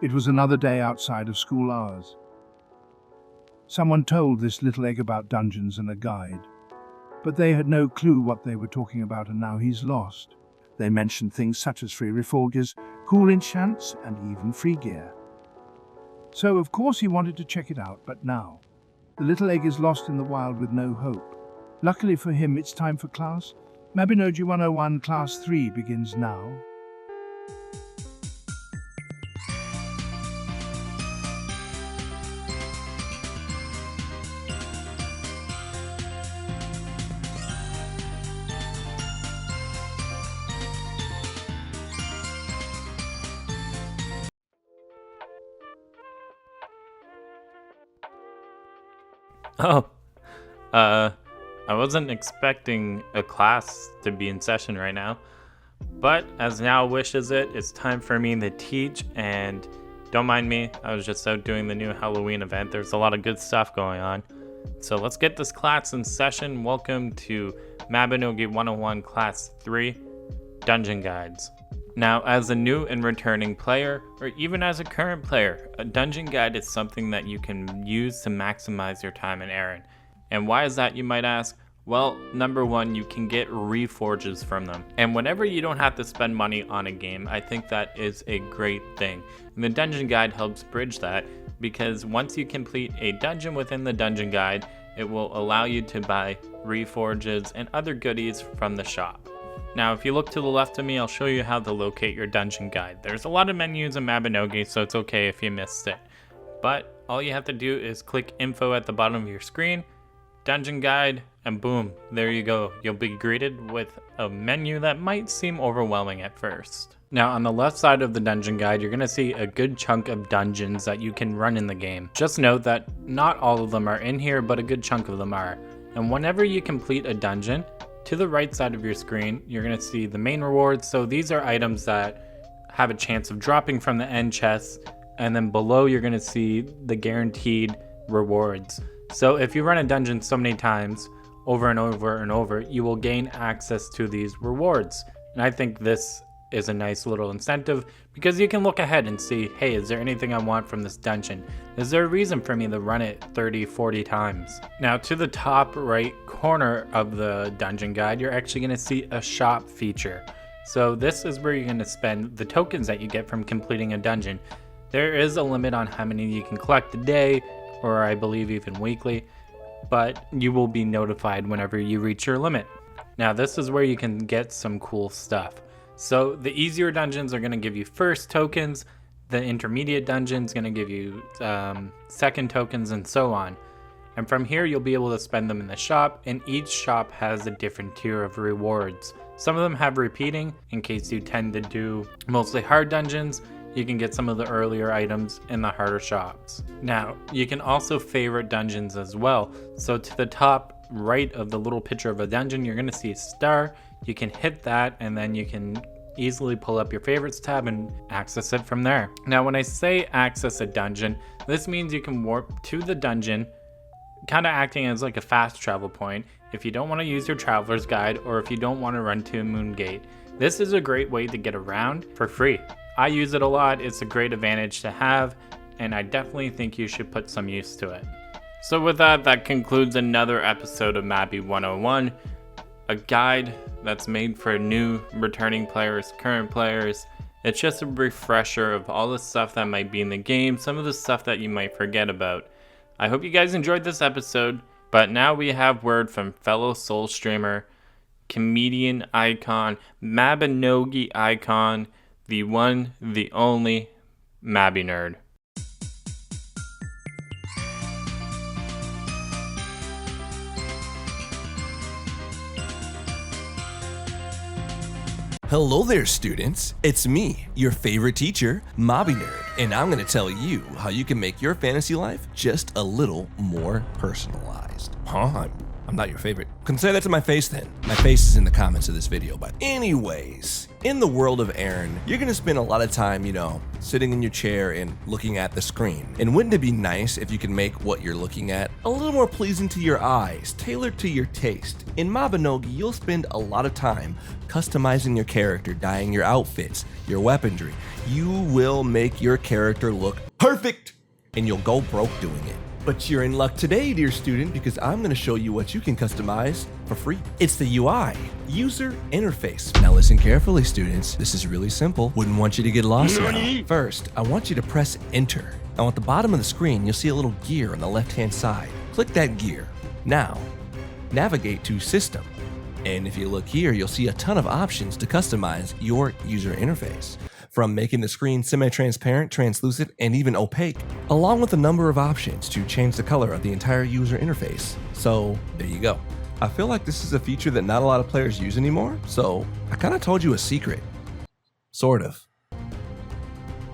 It was another day outside of school hours. Someone told this little egg about dungeons and a guide, but they had no clue what they were talking about, and now he's lost. They mentioned things such as free reforges, cool enchants, and even free gear. So of course he wanted to check it out, but now the little egg is lost in the wild with no hope. Luckily for him, it's time for class. Mabinogi 101 Class 3 begins now. Oh, I wasn't expecting a class to be in session right now, but as now wishes it, it's time for me to teach, and don't mind me, I was just out doing the new Halloween event. There's a lot of good stuff going on. So let's get this class in session. Welcome to Mabinogi 101 Class 3 Dungeon Guides. Now, as a new and returning player, or even as a current player, a dungeon guide is something that you can use to maximize your time in Erin. And why is that, you might ask? Well, number one, you can get reforges from them. And whenever you don't have to spend money on a game, I think that is a great thing. And the dungeon guide helps bridge that, because once you complete a dungeon within the dungeon guide, it will allow you to buy reforges and other goodies from the shop. Now, if you look to the left of me, I'll show you how to locate your dungeon guide. There's a lot of menus in Mabinogi, so it's okay if you missed it. But all you have to do is click info at the bottom of your screen, dungeon guide, and boom, there you go. You'll be greeted with a menu that might seem overwhelming at first. Now, on the left side of the dungeon guide, you're gonna see a good chunk of dungeons that you can run in the game. Just note that not all of them are in here, but a good chunk of them are. And whenever you complete a dungeon, to the right side of your screen, you're going to see the main rewards. So these are items that have a chance of dropping from the end chests. And then below, you're going to see the guaranteed rewards. So if you run a dungeon so many times, over and over and over, you will gain access to these rewards. And I think this is a nice little incentive, because you can look ahead and see, hey, is there anything I want from this dungeon? Is there a reason for me to run it 30, 40 times? Now, to the top right corner of the dungeon guide, you're actually going to see a shop feature. So this is where you're going to spend the tokens that you get from completing a dungeon. There is a limit on how many you can collect a day, or I believe even weekly, but you will be notified whenever you reach your limit. Now, this is where you can get some cool stuff. So the easier dungeons are going to give you first tokens, the intermediate dungeons going to give you second tokens, and so on. And from here, you'll be able to spend them in the shop, and each shop has a different tier of rewards. Some of them have repeating, in case you tend to do mostly hard dungeons. You can get some of the earlier items in the harder shops. Now, you can also favorite dungeons as well. So to the top right of the little picture of a dungeon, you're going to see a star. You can hit that, and then you can easily pull up your favorites tab and access it from there. Now, when I say access a dungeon, this means you can warp to the dungeon, kind of acting as like a fast travel point if you don't want to use your traveler's guide, or if you don't want to run to a moon gate. This is a great way to get around for free. I use it a lot. It's a great advantage to have, and I definitely think you should put some use to it. So with that, that concludes another episode of Mabby 101, a guide that's made for new, returning players, current players. It's just a refresher of all the stuff that might be in the game, some of the stuff that you might forget about. I hope you guys enjoyed this episode, but now we have word from fellow Soul streamer, comedian icon, Mabinogi icon, the one, the only, Mabby Nerd. Hello there, students. It's me, your favorite teacher, Mabby Nerd, and I'm going to tell you how you can make your fantasy life just a little more personalized. Huh? I'm not your favorite. Couldn't say that to my face then. My face is in the comments of this video, but anyways, in the world of Aaron, you're gonna spend a lot of time, sitting in your chair and looking at the screen. And wouldn't it be nice if you could make what you're looking at a little more pleasing to your eyes, tailored to your taste? In Mabinogi, you'll spend a lot of time customizing your character, dyeing your outfits, your weaponry. You will make your character look perfect, and you'll go broke doing it. But you're in luck today, dear student, because I'm going to show you what you can customize for free. It's the UI, user interface. Now listen carefully, students. This is really simple. Wouldn't want you to get lost now. First, I want you to press enter. Now at the bottom of the screen, you'll see a little gear on the left-hand side. Click that gear. Now, navigate to System. And if you look here, you'll see a ton of options to customize your user interface. From making the screen semi-transparent, translucent, and even opaque, along with a number of options to change the color of the entire user interface. So there you go. I feel like this is a feature that not a lot of players use anymore, so I kind of told you a secret. Sort of.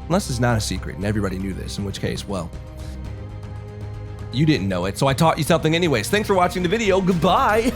Unless it's not a secret and everybody knew this, in which case, well, you didn't know it, so I taught you something anyways. Thanks for watching the video. Goodbye.